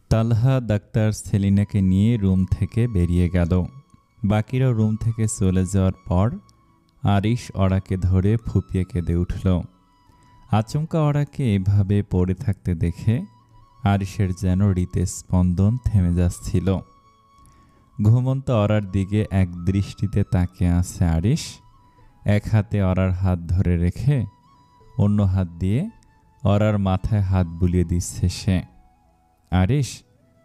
তালহা doctor সেলিনাকে নিয়ে room থেকে বেরিয়ে গেল। বাকিরা রুম থেকে চলে যাওয়ার পর আরিশ অরাকে ধরে ফুঁপিয়ে কেঁদে উঠল। আচমকা অরাকে এভাবে পড়ে থাকতে দেখে আরিশের যেন হৃদস্পন্দন থেমে যাচ্ছিল। ঘুমন্ত অরার দিকে এক দৃষ্টিতে তাকিয়ে আছে আরিশ। এক হাতে অরার হাত ধরে রেখে অন্য হাত দিয়ে অরার মাথায় হাত বুলিয়ে দিচ্ছে সে। আরিশ,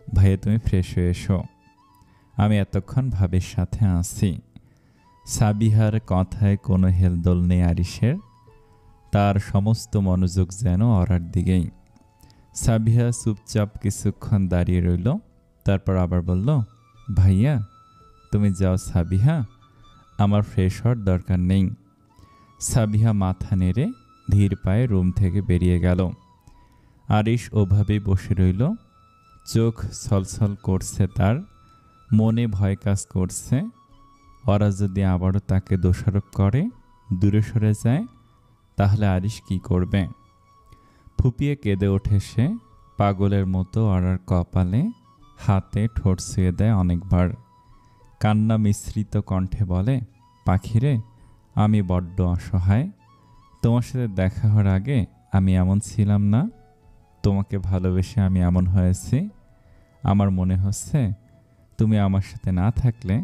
ভাইয়া তুমি ফ্রেশ হয়ে এসো, আমি এতক্ষণ ভাবের সাথে আছি। সাবিহার কথায় কোনো হেলদোল নেই আরিশের, তার সমস্ত মনোযোগ যেন অরার দিকেই। সাবিহা চুপচাপ কিছুক্ষণ দাঁড়িয়ে রইল, তারপর আবার বলল, ভাইয়া তুমি যাও সাবিহা, আমার ফ্রেশ হওয়ার দরকার নেই। সাবিহা মাথা নেড়ে ধীর পায়ে রুম থেকে বেরিয়ে গেল। আরিশ ওভাবেই বসে রইল। চোখ ছলছল করছে, তার মনে ভয় কাজ করছে। ওরা যদি আবারও তাকে দোষারোপ করে, দূরে সরে যায়, তাহলে আরিশ কি করবে? ফুপিয়ে কেঁদে ওঠে সে, পাগলের মতো ওরার কপালে হাতে ঠোঁট ছুঁয়ে দেয় অনেকবার। কান্না মিশ্রিত কণ্ঠে বলে, পাখিরে, আমি বড্ড অসহায়। তোমার সাথে দেখা হওয়ার আগে আমি এমন ছিলাম না। তোমাকে ভালোবেসে আমি এমন হয়েছি। আমার মনে হচ্ছে তুমি আমার সাথে না থাকলে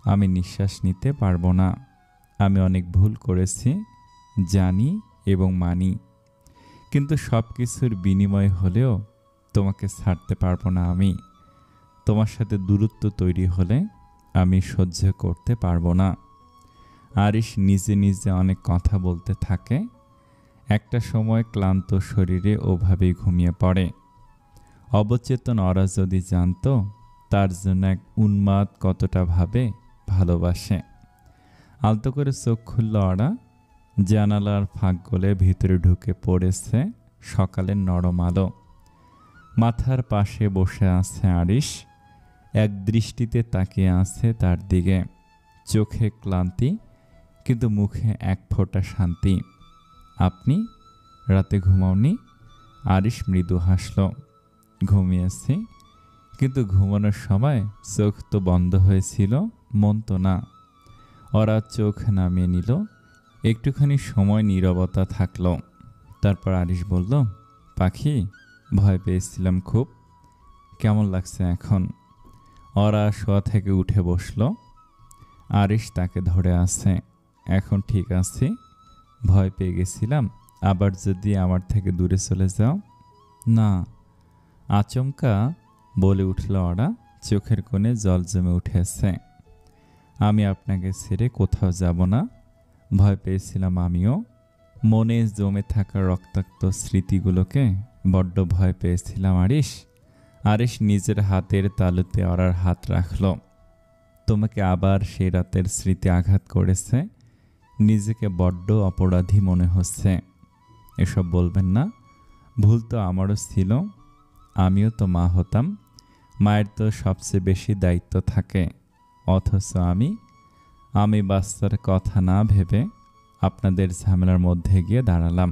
আমি নিঃশ্বাস নিতে পারবো না। আমি অনেক ভুল করেছি, জানি এবং মানি, কিন্তু সব কিছুর বিনিময় হলেও তোমাকে ছাড়তে পারবো না আমি। তোমার সাথে দূরত্ব তৈরি হলে আমি সহ্য করতে পারবো না। আরিশ নিজে নিজে অনেক কথা বলতে থাকে। একটা সময় ক্লান্ত শরীরে ওভাবেই ঘুমিয়ে পড়ে। অবচেতন ওরা যদি জানত তার জন্য এক উন্মাদ কতটা ভাবে ভালোবাসে। আলতো করে চোখ খুলল ওরা। জানালার ফাঁক গলে ভিতরে ঢুকে পড়েছে সকালের নরম আলো। মাথার পাশে বসে আছে আরিশ, এক দৃষ্টিতে তাকিয়ে আছে তার দিকে। চোখে ক্লান্তি, কিন্তু মুখে এক ফোঁটা শান্তি। আপনি রাতে ঘুমাওনি? আরিশ মৃদু হাসল। ঘুমিয়েছি, কিন্তু ঘুমানোর সময় চোখ তো বন্ধ হয়েছিল, মন তো না। ওরা চোখ নামিয়ে নিল। একটুখানি সময় নীরবতা থাকলো। তারপর আরিশ বলল, পাখি, ভয় পেয়েছিলাম খুব, কেমন লাগছে এখন? ওরা শোয়া থেকে উঠে বসল। আরিশ তাকে ধরে আছে। এখন ঠিক আছি। ভয় পেয়ে গেছিলাম আবার যদি আমার থেকে দূরে চলে যাও। না, আচমকা বলে উঠল ওরা, চোখের কোণে জল জমে উঠেছে। আমি আপনাকে ছেড়ে কোথাও যাব না। ভয় পেয়েছিলাম আমিও। মনে জমে থাকা রক্তাক্ত স্মৃতিগুলোকে বড্ড ভয় পেয়েছিলাম আরিশ। আরিশ নিজের হাতের তালুতে ওরার হাত রাখল। তোমাকে আবার সেই রাতের স্মৃতি আঘাত করেছে। নিজেকে বড্ড অপরাধী মনে হচ্ছে। এসব বলবেন না, ভুল তো আমারও ছিল। আমিও তো মা হতাম। মায়ের তো সবচেয়ে বেশি দায়িত্ব থাকে, অথচ আমি বাচ্চার কথা না ভেবে আপনাদের ঝামেলার মধ্যে গিয়ে দাঁড়ালাম।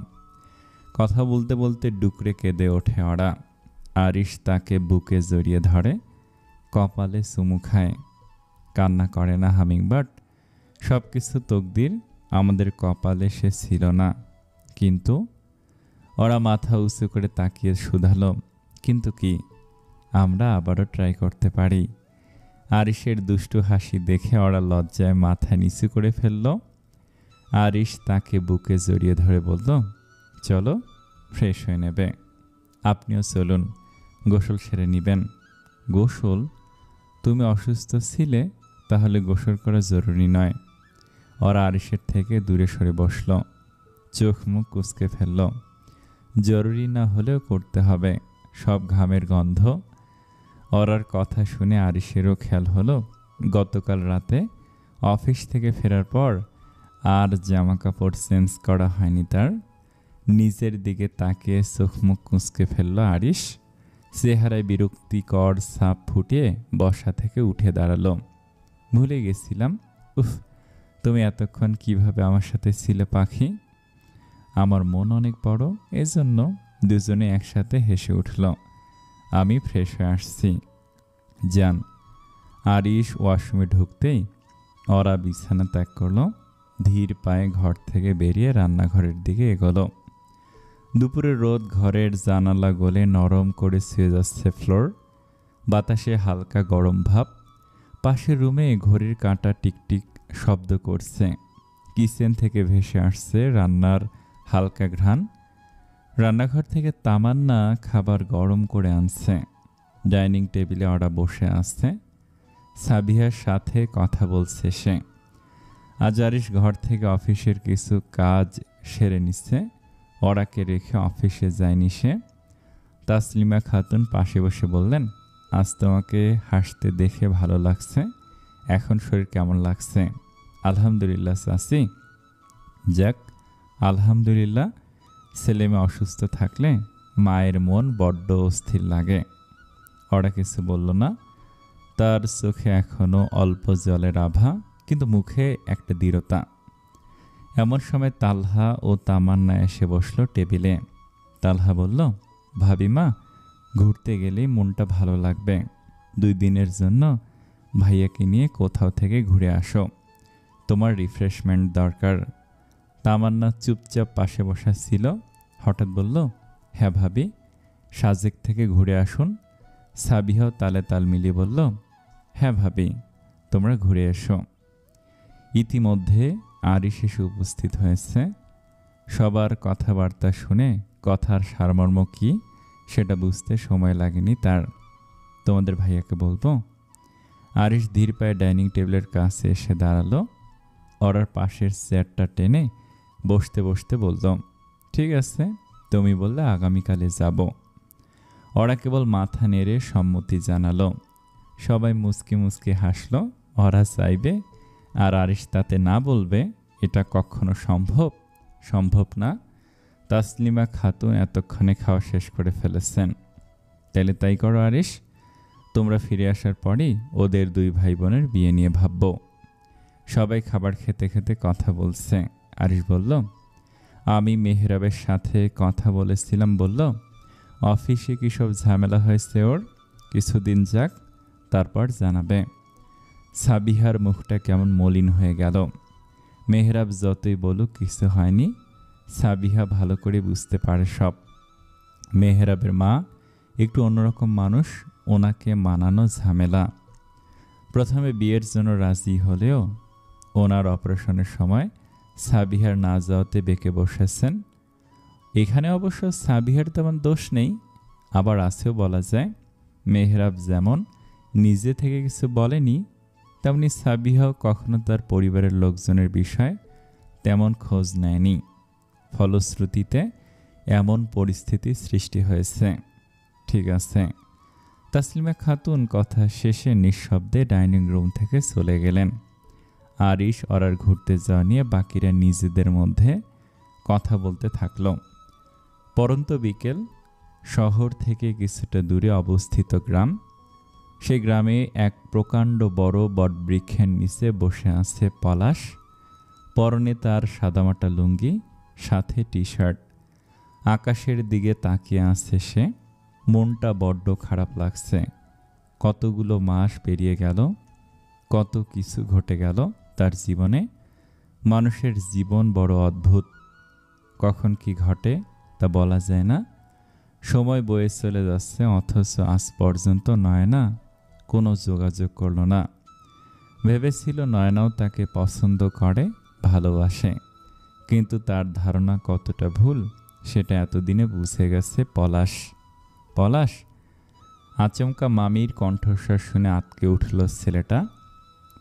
কথা বলতে বলতে ডুকরে কেঁদে ওঠে ওরা। আরিশ তাকে বুকে জড়িয়ে ধরে, কপালে চুমু খায়। কান্না করে না হামিংবার্ড, সব কিছু তকদির, আমাদের কপালে সে ছিল না। কিন্তু ওরা মাথা উঁচু করে তাকিয়ে শুধালো, কিন্তু কি? আমরা আবারও ট্রাই করতে পারি। আরিশের দুষ্টু হাসি দেখে ওরা লজ্জায় মাথা নিচু করে ফেলল। আরিশ তাকে বুকে জড়িয়ে ধরে বলল, চলো, ফ্রেশ হয়ে নেবে। আপনিও চলুন, গোসল সেরে নেবেন। গোসল? তুমি অসুস্থ ছিলে, তাহলে গোসল করা জরুরি নয়। ওরা আরিশের থেকে দূরে সরে বসল, চোখ মুখ কুঁচকে ফেলল। জরুরি না হলেও করতে হবে, সব ঘামের গন্ধ। ওরার কথা শুনে আরিশেরও খেয়াল হলো গতকাল রাতে অফিস থেকে ফেরার পর আর জামা কাপড় চেঞ্জ করা হয়নি তার। নিজের দিকে তাকিয়ে চোখ মুখ কুঁচকে ফেলল আরিশ। চেহারায় বিরক্তিকর ছাপ ফুটিয়ে বসা থেকে উঠে দাঁড়ালো। ভুলে গেছিলাম। উফ, তুমি এতক্ষণ কিভাবে আমার সাথে ছিলে পাখি? আমার মন অনেক বড়, এজন্য দুজনে একসাথে হেসে উঠল। আমি ফ্রেশ হয়ে আসছি, যান। আরিশ ওয়াশরুমে ঢুকতেই ওরা বিছানা ত্যাগ করলো। ধীর পায়ে ঘর থেকে বেরিয়ে রান্নাঘরের দিকে এগোলো। দুপুরের রোদ ঘরের জানালা গলে নরম করে ছুঁয়ে যাচ্ছে ফ্লোর। বাতাসে হালকা গরম ভাব। পাশের রুমে ঘড়ির কাঁটা টিকটিক শব্দ করছে। কিচেন থেকে ভেসে আসছে রান্নার হালকা ঘ্রাণ। রান্নাঘর থেকে তামান্না খাবার গরম করে আনছে। ডাইনিং টেবিলে ওরা বসে আছে। সাবিহার সাথে কথা বলছে সে। আজ আরিশ ঘর থেকে অফিসের কিছু কাজ সেরে নিচ্ছে। ওরাকে রেখে অফিসে যায়নি সে। তাসলিমা খাতুন পাশে বসে বললেন, আজ তোমাকে হাসতে দেখে ভালো লাগছে। এখন শরীর কেমন লাগছে? আলহামদুলিল্লাহ চাচি। যাক, আলহামদুলিল্লাহ। ছেলেমেয়ে অসুস্থ থাকলে মায়ের মন বড্ড অস্থির লাগে। ওরা কিছু বলল না। তার চোখে এখনো অল্প জলের আভা, কিন্তু মুখে একটা দৃঢ়তা। এমন সময় তালহা ও তামান্না এসে বসলো টেবিলে। তালহা বলল, ভাবিমা, ঘুরতে গেলেই মনটা ভালো লাগবে। 2 দিনের জন্য ভাইয়াকে নিয়ে কোথাও থেকে ঘুরে আসো। তোমার রিফ্রেশমেন্ট দরকার। তামান্না চুপচাপ পাশে বসা ছিল। হঠাৎ বলল, হ্যাঁ ভাবি, সাজেক থেকে ঘুরে আসুন। সাবিহাও তালে তাল মিলিয়ে বলল, হ্যাঁ ভাবি, তোমরা ঘুরে এসো। ইতিমধ্যে আরিশ এসে উপস্থিত হয়েছে। সবার কথাবার্তা শুনে কথার সারমর্ম কি সেটা বুঝতে সময় লাগেনি তার। তোমাদের ভাইয়াকে বলবো? আরিশ ধীর পায়ে ডাইনিং টেবিলের কাছে এসে দাঁড়ালো। ওরার পাশের চেয়ারটা টেনে বসতে বসতে বলল, ঠিক আছে, তুমি বললে আগামীকালে যাব। ওরা কেবল মাথা নেড়ে সম্মতি জানালো। সবাই মুচকি মুচকি হাসলো। ওরা চাইবে আর আরিশ তাতে না বলবে, এটা কখনো সম্ভব না। তাসলিমা খাতুন এতক্ষণে খাওয়া শেষ করে ফেলেছেন। তাইলে তাই করো আরিশ, তোমরা ফিরে আসার পরই ওদের 2 ভাই বোনের বিয়ে নিয়ে ভাবব। সবাই খাবার খেতে খেতে কথা বলছে। আরিশ বলল, আমি মেহরাবের সাথে কথা বলেছিলাম, বলল অফিসে কী সব ঝামেলা হয়েছে ওর, কিছুদিন যাক, তারপর জানাবে। সাবিহার মুখটা কেমন মলিন হয়ে গেল। মেহরাব যতই বলুক কিছু হয়নি। সাবিহা ভালো করে বুঝতে পারে সব। মেহরাবের মা একটু অন্যরকম মানুষ, ওনাকে মানানো ঝামেলা। প্রথমে বিয়ের জন্য রাজি হলেও ওনার অপারেশনের সময় সাবিহার না যাওয়াতে বেঁকে বসেছেন। এখানে অবশ্য সাবিহার তেমন দোষ নেই, আবার আছেও বলা যায়। মেহরাব যেমন নিজে থেকে কিছু বলেনি, তেমনি সাবিহাও কখনো তার পরিবারের লোকজনের বিষয়ে তেমন খোঁজ নেয়নি। ফলশ্রুতিতে এমন পরিস্থিতি সৃষ্টি হয়েছে। ঠিক আছে। তাসলিমা খাতুন কথা শেষে নিঃশব্দে ডাইনিং রুম থেকে চলে গেলেন। আরিশ ওরার ঘুরতে যাওয়া নিয়ে বাকিরা নিজেদের মধ্যে কথা বলতে থাকল। পরন্ত বিকেল। শহর থেকে কিছুটা দূরে অবস্থিত গ্রাম। সেই গ্রামে এক প্রকাণ্ড বড় বটবৃক্ষের নিচে বসে আছে পলাশ। পরনে তার সাদামাটা লুঙ্গি, সাথে টি-শার্ট। আকাশের দিকে তাকিয়ে আছে সে। মনটা বড্ড খারাপ লাগছে। কতগুলো মাস পেরিয়ে গেল, কত কিছু ঘটে গেল তার জীবনে। মানুষের জীবন বড় অদ্ভুত, কখন কি ঘটে তা বলা যায় না। সময় বয়ে চলে যাচ্ছে, অথচ আজ পর্যন্ত নয়না কোনো যোগাযোগ করল না। ভেবেছিল নয়নাও তাকে পছন্দ করে, ভালোবাসে, কিন্তু তার ধারণা কতটা ভুল সেটা এতদিনে বুঝে গেছে পলাশ। পলাশ? আচমকা মামির কণ্ঠস্বর শুনে আঁতকে উঠল ছেলেটা।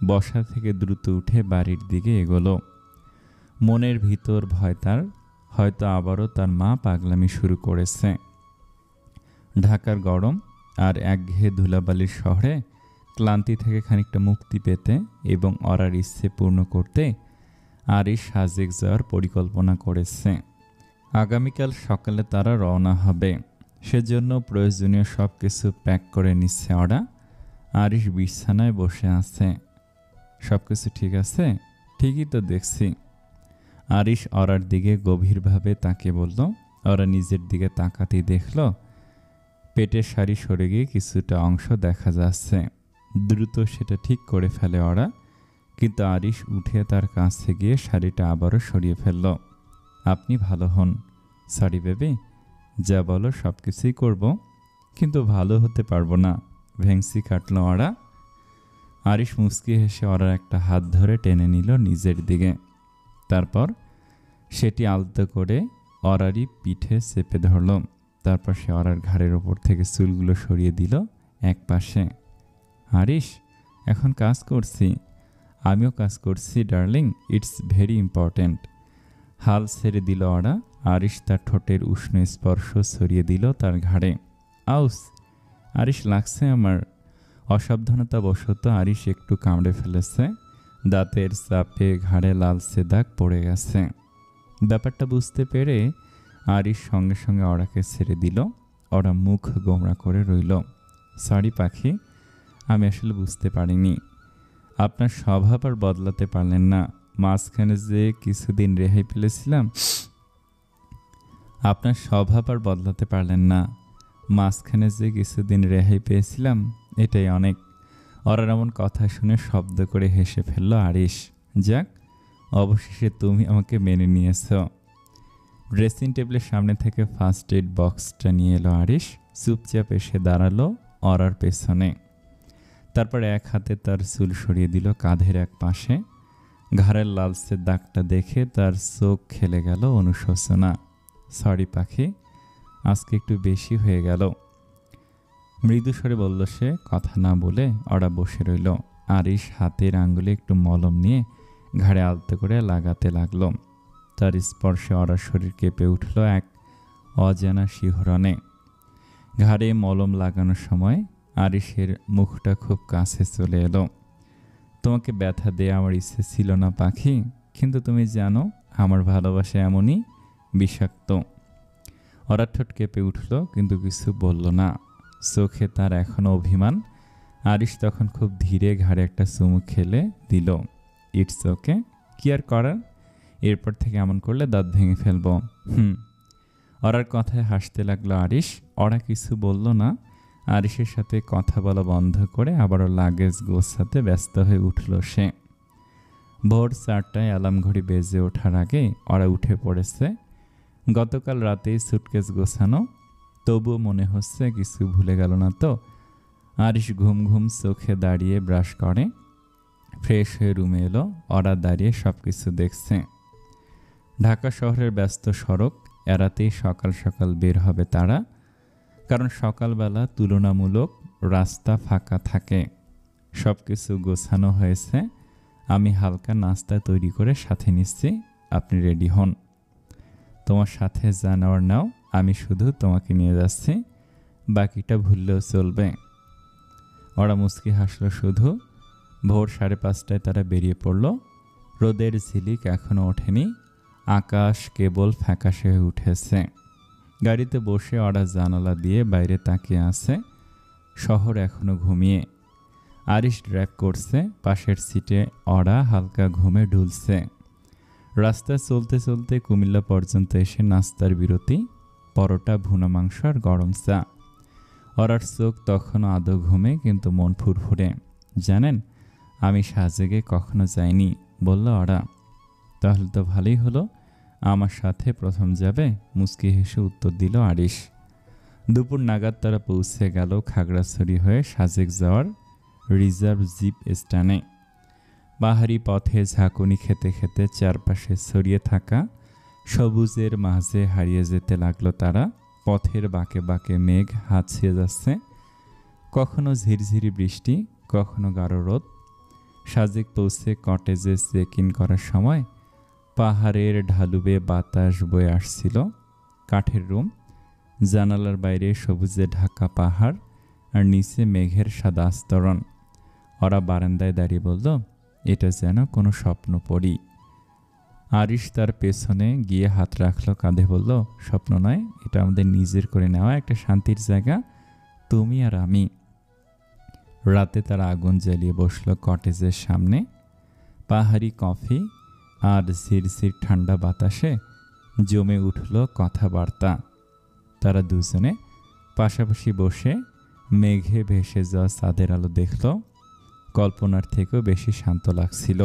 বসা থেকে দ্রুত উঠে বাড়ির দিকে এগোলো। মনের ভিতর ভয় তার, হয়তো আবারও তার মা পাগলামি শুরু করেছে। ঢাকার গরম আর একঘেয়ে ধুলাবালির শহরে ক্লান্তি থেকে খানিকটা মুক্তি পেতে এবং ওরার ইচ্ছে পূর্ণ করতে আরিশ সাজেক যাওয়ার পরিকল্পনা করেছে। আগামীকাল সকালে তারা রওনা হবে। সেজন্য প্রয়োজনীয় সব কিছু প্যাক করে নিচ্ছে ওরা। আরিশ বিছানায় বসে আছে। সব কিছু ঠিক আছে? ঠিকই তো দেখছি। আরিশ ওরার দিকে গভীরভাবে তাকিয়ে বলল। ওরা নিজের দিকে তাকাতেই দেখল পেটের শাড়ি সরে গিয়ে কিছুটা অংশ দেখা যাচ্ছে। দ্রুত সেটা ঠিক করে ফেলে ওরা, কিন্তু আরিশ উঠে তার কাছে গিয়ে শাড়িটা আবারও সরিয়ে ফেলল। আপনি ভালো হন। সরি বেবি, যা বলো সব কিছুই করবো, কিন্তু ভালো হতে পারবো না। ভেংসি কাটল ওরা। আরিশ মুচকি হেসে ওরার একটা হাত ধরে টেনে নিল নিজের দিকে। তারপর সেটি আলতো করে অরারই পিঠে চেপে ধরল। তারপর সে অরার ঘাড়ের ওপর থেকে চুলগুলো সরিয়ে দিল এক পাশে। আরিশ, এখন কাজ করছি। আমিও কাজ করছি ডার্লিং, ইটস ভেরি ইম্পর্ট্যান্ট। হাল ছেড়ে দিল ওরা। আরিশ তার ঠোঁটের উষ্ণ স্পর্শ ছড়িয়ে দিল তার ঘাড়ে। আউস, আরিশ লাগছে আমার। অসাবধানতাবশত আরিশ একটু কামড়ে ফেলেছে। দাঁতের চাপে ঘাড়ে লালচে দাগ পড়ে গেছে। ব্যাপারটা বুঝতে পেরে আরিশ সঙ্গে সঙ্গে ওরাকে ছেড়ে দিল। ওরা মুখ গোমড়া করে রইল। সরি পাখি, আমি আসলে বুঝতে পারিনি। আপনার স্বভাব আর বদলাতে পারলেন না। মাঝখানে যে কিছুদিন রেহাই পেলেছিলাম, আপনার স্বভাব আর বদলাতে পারলেন না। মাঝখানে যে কিছুদিন রেহাই পেয়েছিলাম, এটাই অনেক। ওরা এমন কথা শুনে শব্দ করে হেসে ফেলল আরিশ। যাক, অবশেষে তুমি আমাকে মেনে নিয়েছ। ড্রেসিং টেবিলের সামনে থেকে ফার্স্ট এড বক্সটা নিয়ে এলো আরিশ। চুপচাপ এসে দাঁড়ালো অরার পেছনে। তারপর এক হাতে তার চুল সরিয়ে দিল কাঁধের এক পাশে। ঘাড়ের লালচে দাগটা দেখে তার চোখ খেলে গেল অনুশোচনা। সরি পাখি, আজকে একটু বেশি হয়ে গেল। মৃদু স্বরে বলল সে। কথা না বলে ওরা বসে রইল। আরিশ হাতের আঙ্গুলে একটু মলম নিয়ে ঘাড়ে আলতো করে লাগাতে লাগলো। তার স্পর্শে ওরা শরীর কেঁপে উঠল এক অজানা শিহরণে। ঘাড়ে মলম লাগানোর সময় আরিশের মুখটা খুব কাছে চলে এলো। তোমাকে ব্যথা দেয়া আমার ইচ্ছে ছিল না পাখি, কিন্তু তুমি জানো আমার ভালোবাসা এমনই বিষাক্ত। ওরা ঠোঁট কেঁপে উঠল, কিন্তু কিছু বলল না। চোখে তার এখনো অভিমান। আরিশ তখন খুব ধীরে ঘাড়ে একটা চুমু খেলে দিল। ইটস ওকে, কি আর করার, এরপর থেকে এমন করলে দাঁত ভেঙে ফেলবো। ওরার কথায় হাসতে লাগলো আরিশ। ওরা কিছু বলল না। আরিশের সাথে কথা বলা বন্ধ করে আবারও লাগেজ গোছাতে ব্যস্ত হয়ে উঠল সে। ভোর 4টায় অ্যালার্ম ঘড়ি বেজে ওঠার আগে ওরা উঠে পড়েছে। গতকাল রাতেই সুটকেস গোছানো, তবুও মনে হচ্ছে কিছু ভুলে গেল না তো। আরিশ ঘুম ঘুম চোখে দাঁড়িয়ে ব্রাশ করে ফ্রেশ হয়ে রুমে এলো। ওরা দাঁড়িয়ে সব কিছু দেখছে। ঢাকা শহরের ব্যস্ত সড়ক এড়াতেই সকাল সকাল বের হবে তারা, কারণ সকালবেলা তুলনামূলক রাস্তা ফাঁকা থাকে। সব কিছু গোছানো হয়েছে। আমি হালকা নাস্তা তৈরি করে সাথে নিচ্ছি, আপনি রেডি হন। তোমার সাথে যা নেওয়ার নাও, আমি শুধু তোমাকে নিয়ে যাচ্ছি, বাকিটা ভুললেও চলবে। ওরা মুচকি হাসল শুধু। ভোর 5:30টায় তারা বেরিয়ে পড়ল। রোদের ঝিলিক এখনও ওঠেনি, আকাশ কেবল ফ্যাকাশে হয়ে উঠেছে। গাড়িতে বসে ওরা জানালা দিয়ে বাইরে তাকিয়ে আছে। শহর এখনো ঘুমিয়ে। আরিশ ড্রাইভ করছে, পাশের সিটে ওরা হালকা ঘুমে ঢুলছে। রাস্তায় চলতে চলতে কুমিল্লা পর্যন্ত এসে নাস্তার বিরতি, পরোটা, ভুনা মাংস আর গরম চা। ওরার চোখ তখনও আদৌ ঘুমে, কিন্তু মন ফুরফুরে। জানেন, আমি সাজেগে কখনো যাইনি, বলল ওরা। তাহলে তো ভালোই হলো, আমার সাথে প্রথম যাবে, মুচকি হেসে উত্তর দিল আরিশ। দুপুর নাগাদ তারা পৌঁছে গেল খাগড়াছড়ি হয়ে সাজেক যাওয়ার রিজার্ভ জিপ স্ট্যান্ডে। পাহাড়ি পথে ঝাঁকুনি খেতে খেতে চারপাশে ছড়িয়ে থাকা সবুজের মাঝে হারিয়ে যেতে লাগলো তারা। পথের বাঁকে বাঁকে মেঘ হাত ছিঁড়ে যাচ্ছে, কখনো ঝিরঝিরি বৃষ্টি, কখনো গাঢ় রোদ। সাজেক পৌঁছে কটেজে চেক ইন করার সময় পাহাড়ের ঢালুবে বাতাস বয়ে আসছিল। কাঠের রুম, জানালার বাইরে সবুজে ঢাকা পাহাড় আর নিচে মেঘের সাদা আস্তরণ। ওরা বারান্দায় দাঁড়িয়ে বলল, এটা যেন কোনো স্বপ্ন পড়ি। আরিশ তার পেছনে গিয়ে হাত রাখলো কাঁধে, বলল, স্বপ্ন নয়, এটা আমাদের নিজের করে নেওয়া একটা শান্তির জায়গা, তুমি আর আমি। রাতে তারা আগুন জ্বালিয়ে বসলো কটেজের সামনে। পাহাড়ি কফি আর ঝিরঝির ঠান্ডা বাতাসে জমে উঠল কথাবার্তা। তারা দুজনে পাশাপাশি বসে মেঘে ভেসে যাওয়া চাঁদের আলো দেখল। কল্পনার থেকেও বেশি শান্ত লাগছিল।